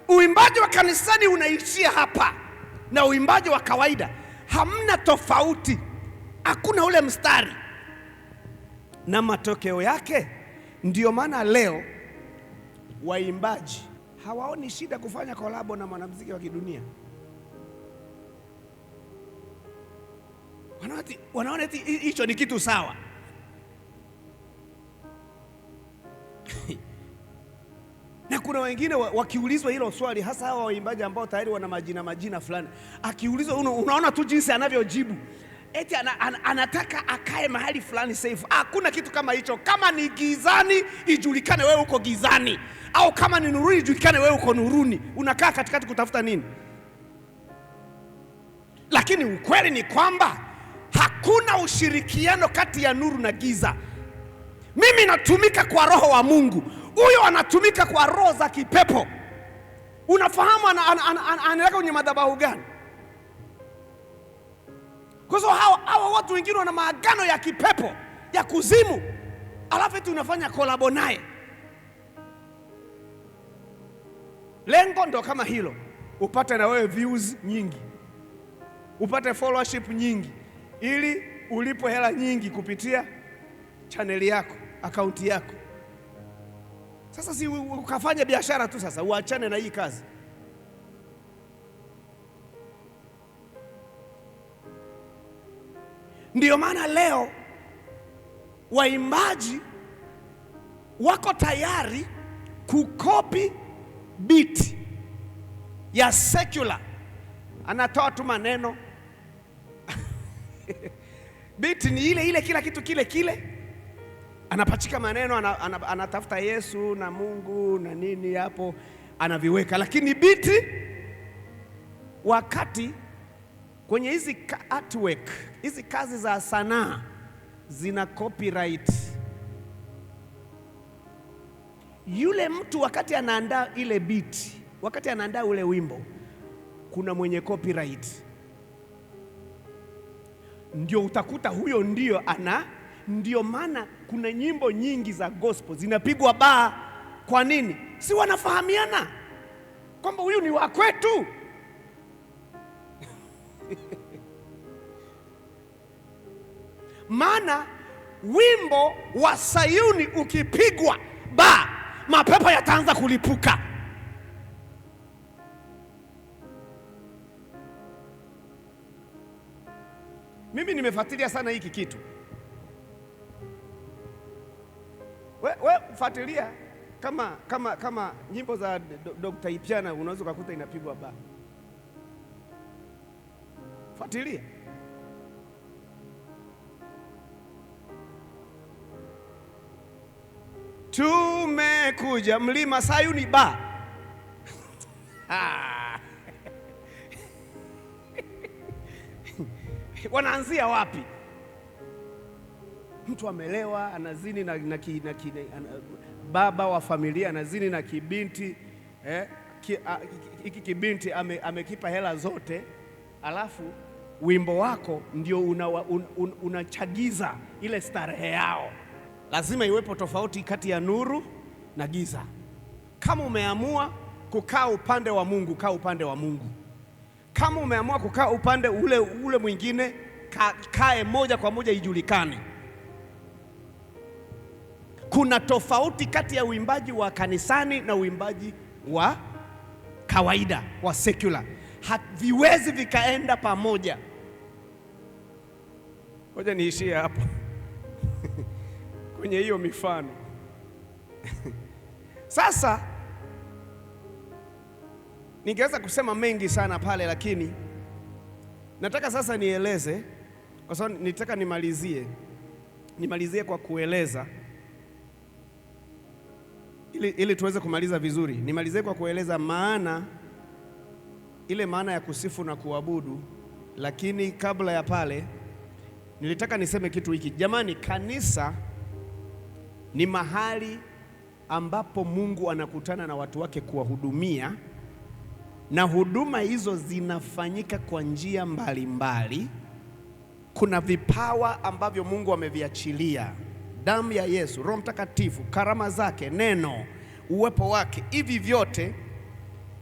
uimbaji wa kanisani unaishia hapa na uimbaji wa kawaida. Hamna tofauti, hakuna ule mstari. Na matokeo yake ndio maana leo waimbaji hawaoni shida kufanya kolabo na mwanamuziki wa kidunia. Wanaona eti hicho ni kitu sawa. Na kuna wengine wakiulizwa hilo swali, hasa hawa waimbaji ambao tayari wana majina fulani, akiulizwa unaona tu jinsi anavyojibu. Eti anataka akae mahali fulani safe. Hakuna kitu kama hicho. Kama ni gizani, ijulikane wewe uko gizani, au kama ni nuruni, ijulikane wewe uko nuruni. Unakaa katikati kutafuta nini? Lakini ukweli ni kwamba hakuna ushirikiano kati ya nuru na giza. Mimi natumika kwa Roho wa Mungu, huyo anatumika kwa roho za kipepo. Unafahamu anaeleka kwenye madhabahu gani? Kwa sababu hawa watu wengine wana maagano ya kipepo, ya kuzimu, alafu eti unafanya kolabo naye. Lengo ndo kama hilo, upate na wewe views nyingi, upate followership nyingi, ili ulipo hela nyingi kupitia chaneli yako, akaunti yako. Sasa si ukafanya biashara tu, sasa uachane na hii kazi. Ndiyo maana leo waimbaji wako tayari kukopi beat ya secular. Anatoa tu maneno beat ni ile kila kitu kile, anapachika maneno, anatafuta Yesu na Mungu na nini hapo anaviweka. Lakini beat, wakati kwenye hizi artwork, hizi kazi za sanaa zina copyright. Yule mtu wakati anaandaa ile beat, wakati anaandaa ule wimbo, kuna mwenye copyright. ndio utakuta huyo ndio maana kuna nyimbo nyingi za gospel zinapigwa baa. Kwa nini? Si wanafahamiana kwamba huyu ni wa kwetu. Maana wimbo wa Sayuni ukipigwa baa, mapepo yataanza kulipuka. Mimi nimefuatilia sana hiki kitu. We fuatilia kama nyimbo za Dr. Ipyana unaweza kukuta inapigwa baa. Fuatilia. Tumekuja mlima Sayuni baa. Wanaanzia wapi? Mtu amelewa anazini baba wa familia anazini na kibinti hiki kibinti amekipa hela zote, alafu wimbo wako ndio unachagiza ile starehe yao. Lazima iwepo tofauti kati ya nuru na giza. Kama umeamua kukaa upande wa Mungu, kaa upande wa Mungu. Kama umeamua kukaa upande ule mwingine, kae moja kwa moja, ijulikane. Kuna tofauti kati ya uimbaji wa kanisani na uimbaji wa kawaida wa secular. Haviwezi vikaenda pamoja. Ngoja niishie hapo kwenye hiyo mifano. Sasa ningeweza kusema mengi sana pale, lakini nataka sasa nieleze, kwa sababu nitaka nimalizie kwa kueleza ili tuweze kumaliza vizuri. Nimalizie kwa kueleza ile maana ya kusifu na kuabudu. Lakini kabla ya pale nilitaka niseme kitu hiki. Jamani, kanisa ni mahali ambapo Mungu anakutana na watu wake kuwahudumia, na huduma hizo zinafanyika kwa njia mbalimbali. Kuna vipawa ambavyo Mungu ameviachilia: damu ya Yesu, Roho Mtakatifu, karama zake, neno, uwepo wake. Hivi vyote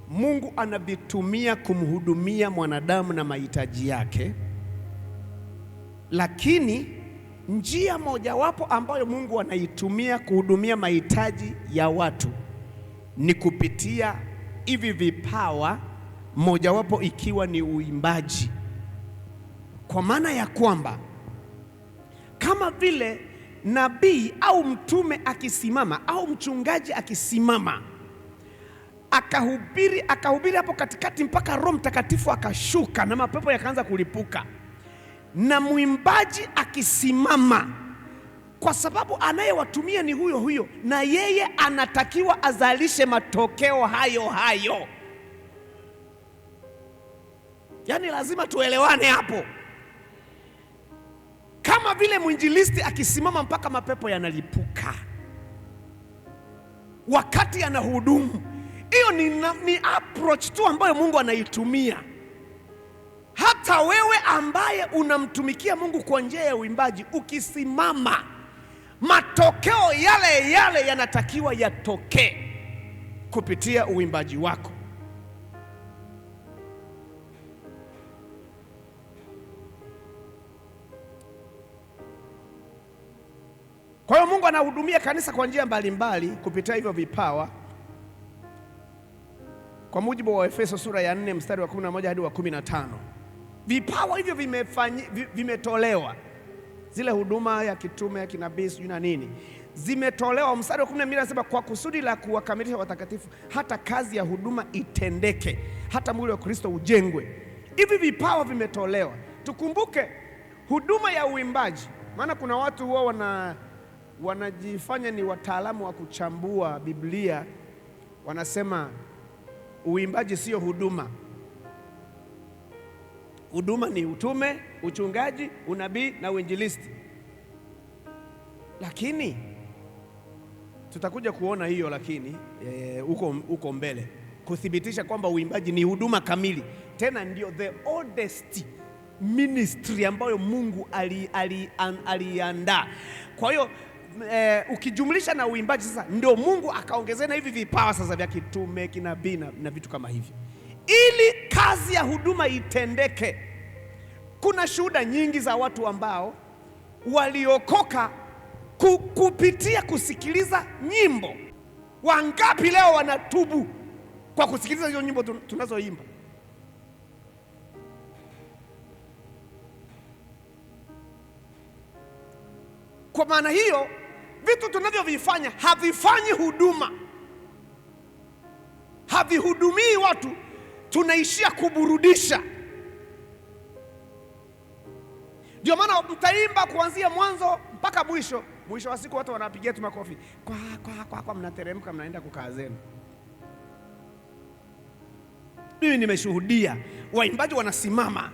Mungu anavitumia kumhudumia mwanadamu na mahitaji yake. Lakini njia mojawapo ambayo Mungu anaitumia kuhudumia mahitaji ya watu ni kupitia hivi vipawa, mojawapo ikiwa ni uimbaji. Kwa maana ya kwamba kama vile nabii au mtume akisimama au mchungaji akisimama akahubiri hapo katikati mpaka Roho Mtakatifu akashuka na mapepo yakaanza kulipuka, na mwimbaji akisimama, kwa sababu anayewatumia ni huyo huyo, na yeye anatakiwa azalishe matokeo hayo hayo. Yaani lazima tuelewane hapo. Kama vile mwinjilisti akisimama mpaka mapepo yanalipuka wakati anahudumu, hiyo ni approach tu ambayo Mungu anaitumia. Hata wewe ambaye unamtumikia Mungu kwa njia ya uimbaji, ukisimama, matokeo yale yale yanatakiwa yatokee kupitia uimbaji wako. Kwa hiyo Mungu anahudumia kanisa kwa njia mbalimbali kupitia hivyo vipawa. Kwa mujibu wa Efeso sura ya 4 mstari wa 11 hadi wa 15, vipawa hivyo vimetolewa. Zile huduma ya kitume, ya kinabii, sijui na nini, zimetolewa. Mstari wa 12 anasema kwa kusudi la kuwakamilisha watakatifu, hata kazi ya huduma itendeke, hata mwili wa Kristo ujengwe. Hivi vipawa vimetolewa. Tukumbuke huduma ya uimbaji, maana kuna watu huwa wanajifanya ni wataalamu wa kuchambua Biblia, wanasema uimbaji sio huduma. Huduma ni utume, uchungaji, unabii na uinjilisti. Lakini tutakuja kuona hiyo, lakini uko mbele kuthibitisha kwamba uimbaji ni huduma kamili, tena ndio the oldest ministry ambayo Mungu aliandaa. Kwa hiyo ukijumlisha na uimbaji sasa, ndio Mungu akaongezea na hivi vipawa sasa vya kitume, kinabii na vitu kama hivi, ili kazi ya huduma itendeke. Kuna shuhuda nyingi za watu ambao waliokoka kupitia kusikiliza nyimbo. Wangapi leo wanatubu kwa kusikiliza hizo nyimbo tunazoimba? Kwa maana hiyo, vitu tunavyovifanya havifanyi huduma, havihudumii watu, tunaishia kuburudisha. Ndio maana mtaimba kuanzia mwanzo mpaka mwisho, mwisho wa siku watu wanapigia tu makofi, kwa mnateremka, mnaenda kukaa zenu. Mimi nimeshuhudia waimbaji wanasimama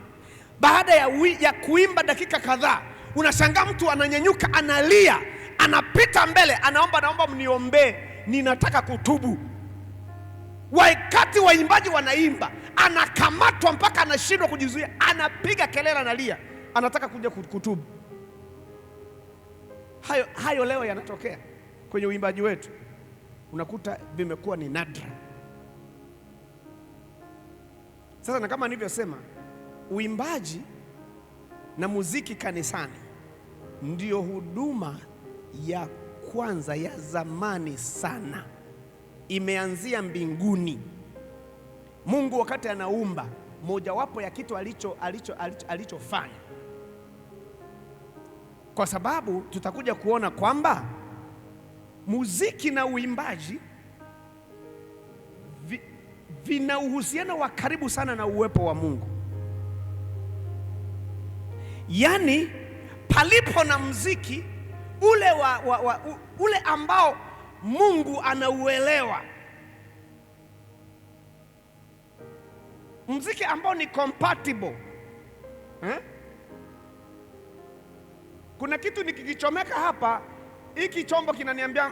baada ya kuimba dakika kadhaa, unashangaa mtu ananyanyuka, analia, anapita mbele, naomba mniombee, ninataka kutubu. Wakati waimbaji wanaimba, anakamatwa mpaka anashindwa kujizuia, anapiga kelele, analia, anataka kuja kutubu. Hayo leo yanatokea kwenye uimbaji wetu, unakuta vimekuwa ni nadra. Sasa na kama nilivyosema, uimbaji na muziki kanisani ndio huduma ya kwanza ya zamani sana, imeanzia mbinguni. Mungu wakati anaumba, mojawapo ya kitu alichofanya, kwa sababu tutakuja kuona kwamba muziki na uimbaji vina uhusiano wa karibu sana na uwepo wa Mungu. Yaani palipo na muziki ule ambao Mungu anauelewa, muziki ambao ni compatible, kuna kitu nikikichomeka hapa, hiki chombo kinaniambia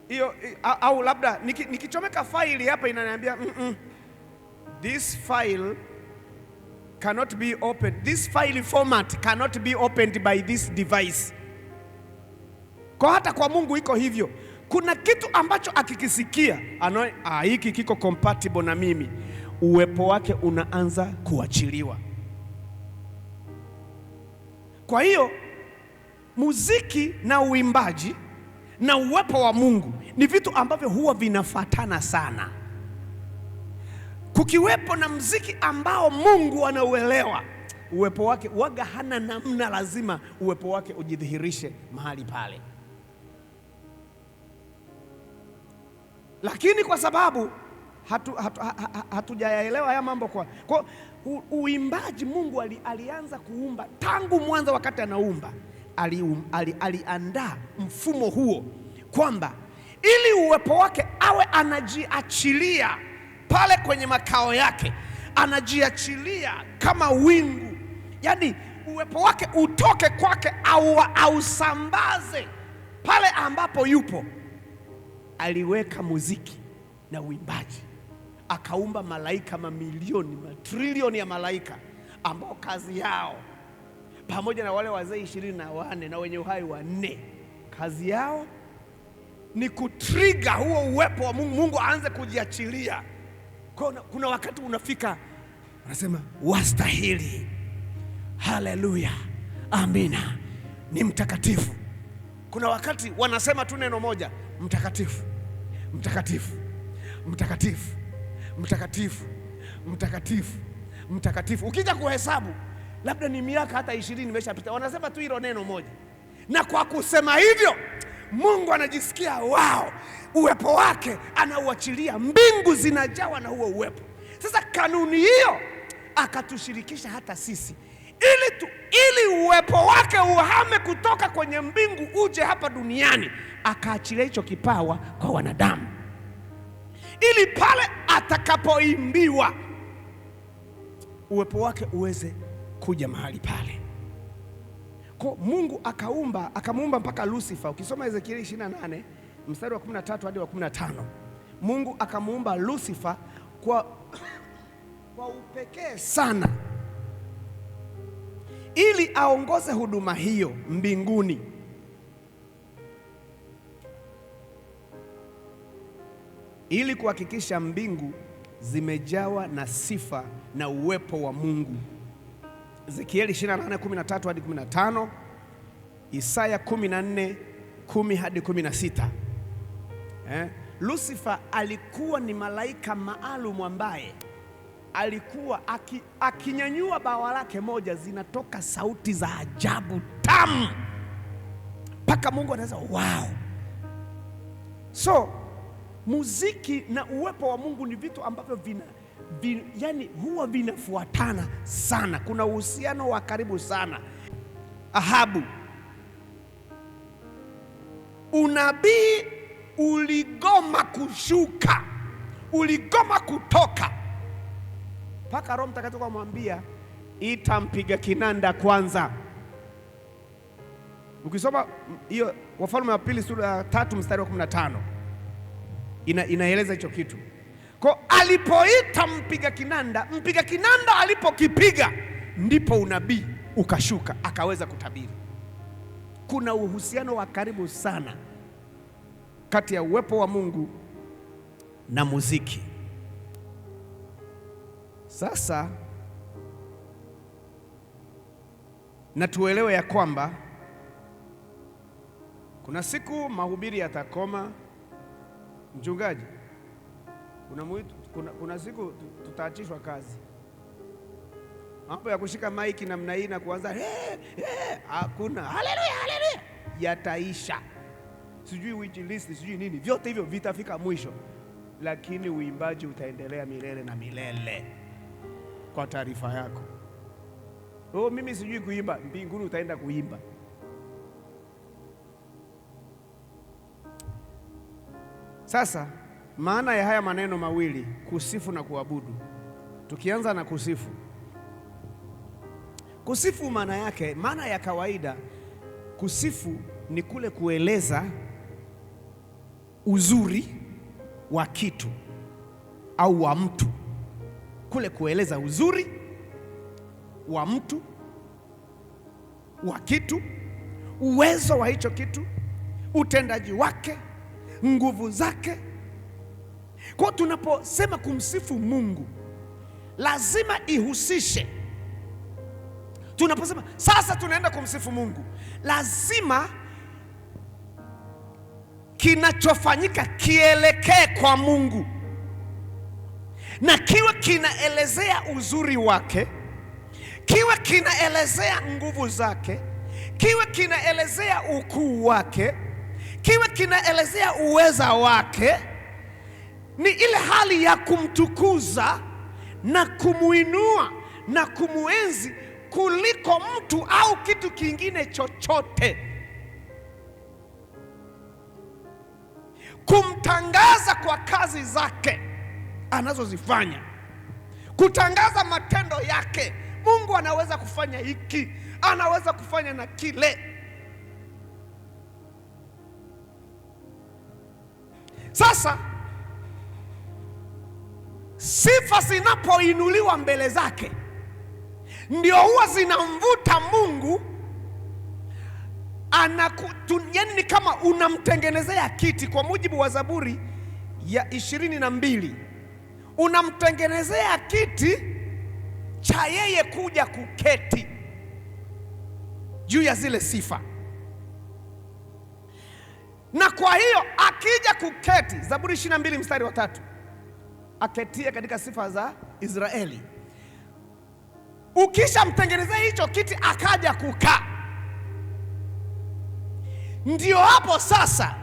hiyo, au labda nikichomeka faili hapa inaniambia this file cannot be opened, this file format cannot be opened by this device. Kwa hata kwa Mungu iko hivyo. Kuna kitu ambacho akikisikia hiki kiko compatible na mimi, uwepo wake unaanza kuachiliwa. Kwa hiyo muziki na uimbaji na uwepo wa Mungu ni vitu ambavyo huwa vinafuatana sana. Kukiwepo na muziki ambao Mungu anauelewa, uwepo wake waga hana namna, lazima uwepo wake ujidhihirishe mahali pale. Lakini kwa sababu hatujayaelewa haya mambo, kwa uimbaji, Mungu alianza kuumba tangu mwanzo. Wakati anaumba aliandaa mfumo huo kwamba ili uwepo wake awe anajiachilia pale kwenye makao yake, anajiachilia kama wingu, yaani uwepo wake utoke kwake ausambaze pale ambapo yupo. Aliweka muziki na uimbaji, akaumba malaika, mamilioni, matrilioni ya malaika ambao kazi yao, pamoja na wale wazee 24 na wenye uhai 4, kazi yao ni kutrigger huo uwepo wa Mungu, Mungu aanze kujiachilia. Kuna wakati unafika unasema wastahili, haleluya, amina, ni mtakatifu. Kuna wakati wanasema tu neno moja, mtakatifu, mtakatifu, mtakatifu, mtakatifu, mtakatifu, mtakatifu. Ukija kuhesabu labda ni miaka hata 20 imeshapita, wanasema tu hilo neno moja. Na kwa kusema hivyo Mungu anajisikia wao, uwepo wake anauachilia, mbingu zinajawa na huo uwepo. Sasa kanuni hiyo akatushirikisha hata sisi, ili uwepo wake uhame kutoka kwenye mbingu uje hapa duniani, akaachilia hicho kipawa kwa wanadamu, ili pale atakapoimbiwa uwepo wake uweze kuja mahali pale. Kwa Mungu akamuumba mpaka Lucifer. Ukisoma Ezekieli 28 mstari wa 13 hadi wa 15, Mungu akamuumba Lucifer kwa upekee sana. ili aongoze huduma hiyo mbinguni. Ili kuhakikisha mbingu zimejawa na sifa na uwepo wa Mungu. Ezekieli 28:13 hadi 15, Isaya 14:10 hadi 16. Lucifer alikuwa ni malaika maalum ambaye alikuwa akinyanyua bawa lake moja, zinatoka sauti za ajabu tamu mpaka Mungu anaweza wow. So muziki na uwepo wa Mungu ni vitu ambavyo yani huwa vinafuatana sana, kuna uhusiano wa karibu sana. Ahabu, unabii uligoma kushuka, uligoma kutoka, mpaka Roho Mtakatifu amwambia ita mpiga kinanda kwanza. Ukisoma hiyo Wafalme wa Pili sura ya 3 mstari wa 15 inaeleza hicho kitu. Kwa alipoita mpiga kinanda alipokipiga, ndipo unabii ukashuka, akaweza kutabiri. Kuna uhusiano wa karibu sana kati ya uwepo wa Mungu na muziki. Sasa na tuelewe ya kwamba kuna siku mahubiri yatakoma. Mchungaji, kuna siku tutaachishwa kazi. Mambo ya kushika maiki namna hii na kuanza hakuna. Haleluya, haleluya, yataisha. Sijui which list, sijui nini, vyote hivyo vitafika mwisho, lakini uimbaji utaendelea milele na milele. Kwa taarifa yako, mimi sijui kuimba, mbinguni utaenda kuimba. Sasa maana ya haya maneno mawili, kusifu na kuabudu. Tukianza na kusifu. Kusifu maana yake, maana ya kawaida, kusifu ni kule kueleza uzuri wa kitu au wa mtu, kule kueleza uzuri wa mtu, wa kitu, uwezo wa hicho kitu, utendaji wake, nguvu zake. Kwa tunaposema kumsifu Mungu, lazima ihusishe. Tunaposema sasa tunaenda kumsifu Mungu, lazima kinachofanyika kielekee kwa Mungu, na kiwe kinaelezea uzuri wake, kiwe kinaelezea nguvu zake, kiwe kinaelezea ukuu wake, kiwe kinaelezea uweza wake. Ni ile hali ya kumtukuza na kumuinua na kumuenzi kuliko mtu au kitu kingine chochote. Kumtangaza kwa kazi zake anazozifanya, kutangaza matendo yake. Mungu anaweza kufanya hiki, anaweza kufanya na kile. Sasa sifa zinapoinuliwa mbele zake, ndio huwa zinamvuta Mungu. Yani ni kama unamtengenezea kiti. Kwa mujibu wa Zaburi ya 22, unamtengenezea kiti cha yeye kuja kuketi juu ya zile sifa. Na kwa hiyo akija kuketi, Zaburi 22 mstari wa 3, aketie katika sifa za Israeli. Ukisha mtengenezea hicho kiti akaja kukaa, ndio hapo sasa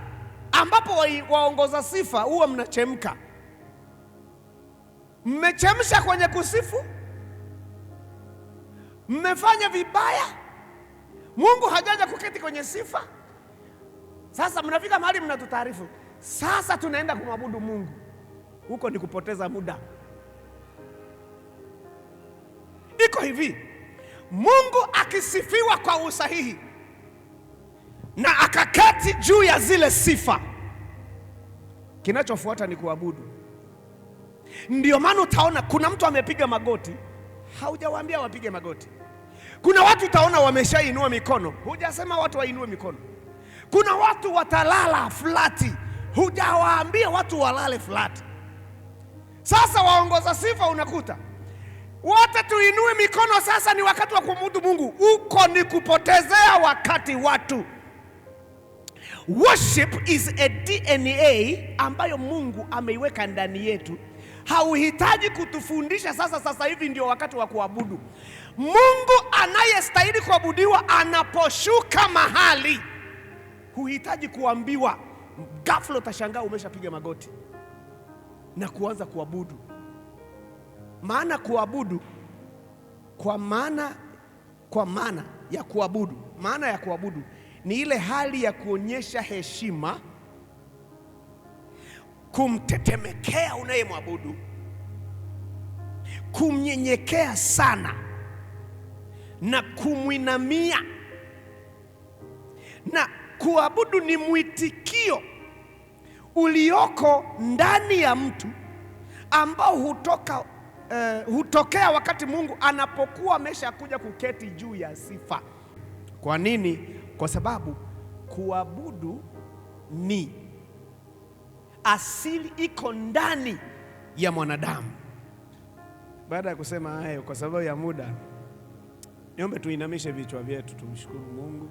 ambapo waongoza sifa huwa mnachemka. Mmechemsha kwenye kusifu, mmefanya vibaya, Mungu hajaja kuketi kwenye sifa. Sasa mnafika mahali mnatutaarifu, sasa tunaenda kumwabudu Mungu. Huko ni kupoteza muda. Iko hivi, Mungu akisifiwa kwa usahihi na akaketi juu ya zile sifa, kinachofuata ni kuabudu. Ndio maana utaona kuna mtu amepiga magoti, haujawaambia wapige magoti. Kuna watu utaona wameshainua mikono, hujasema watu wainue mikono. Kuna watu watalala flati, hujawaambia watu walale flati. Sasa waongoza sifa unakuta wote tuinue mikono. Sasa ni wakati wa kumwabudu Mungu. Uko ni kupotezea wakati watu. Worship is a DNA ambayo Mungu ameiweka ndani yetu. Hauhitaji kutufundisha sasa hivi ndio wakati wa kuabudu. Mungu anayestahili kuabudiwa anaposhuka mahali, huhitaji kuambiwa. Ghafla utashangaa umeshapiga magoti na kuanza kuabudu. Maana kuabudu kwa maana ya kuabudu ni ile hali ya kuonyesha heshima, kumtetemekea unayemwabudu, kumnyenyekea sana na kumwinamia. Na kuabudu ni mwitikio ulioko ndani ya mtu ambao hutokea wakati Mungu anapokuwa ameshakuja kuketi juu ya sifa. Kwa nini? Kwa sababu kuabudu ni asili, iko ndani ya mwanadamu. Baada ya kusema hayo, kwa sababu ya muda, niombe tuinamishe vichwa vyetu tumshukuru Mungu.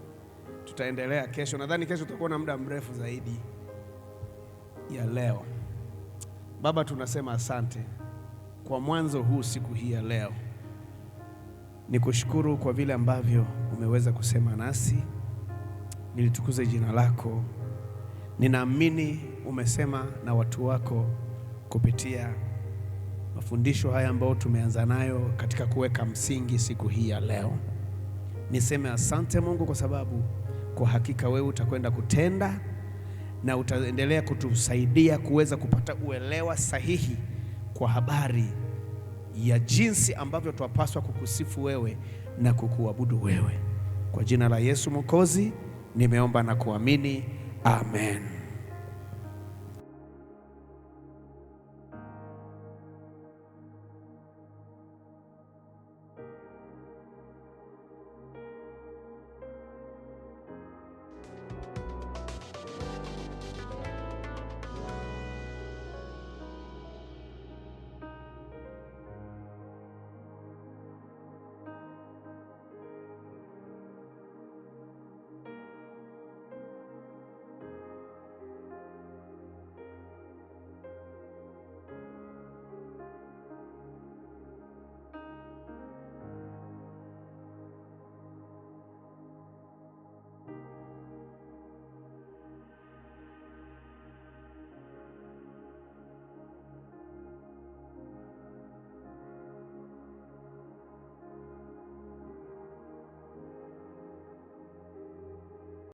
Tutaendelea kesho. Nadhani kesho tutakuwa na muda mrefu zaidi ya leo. Baba, tunasema asante kwa mwanzo huu siku hii ya leo. Nikushukuru kwa vile ambavyo umeweza kusema nasi. Nilitukuze jina lako. Ninaamini umesema na watu wako kupitia mafundisho haya ambayo tumeanza nayo katika kuweka msingi siku hii ya leo. Niseme asante Mungu, kwa sababu kwa hakika wewe utakwenda kutenda na utaendelea kutusaidia kuweza kupata uelewa sahihi kwa habari ya jinsi ambavyo twapaswa kukusifu wewe na kukuabudu wewe. Kwa jina la Yesu Mwokozi nimeomba na kuamini, amen.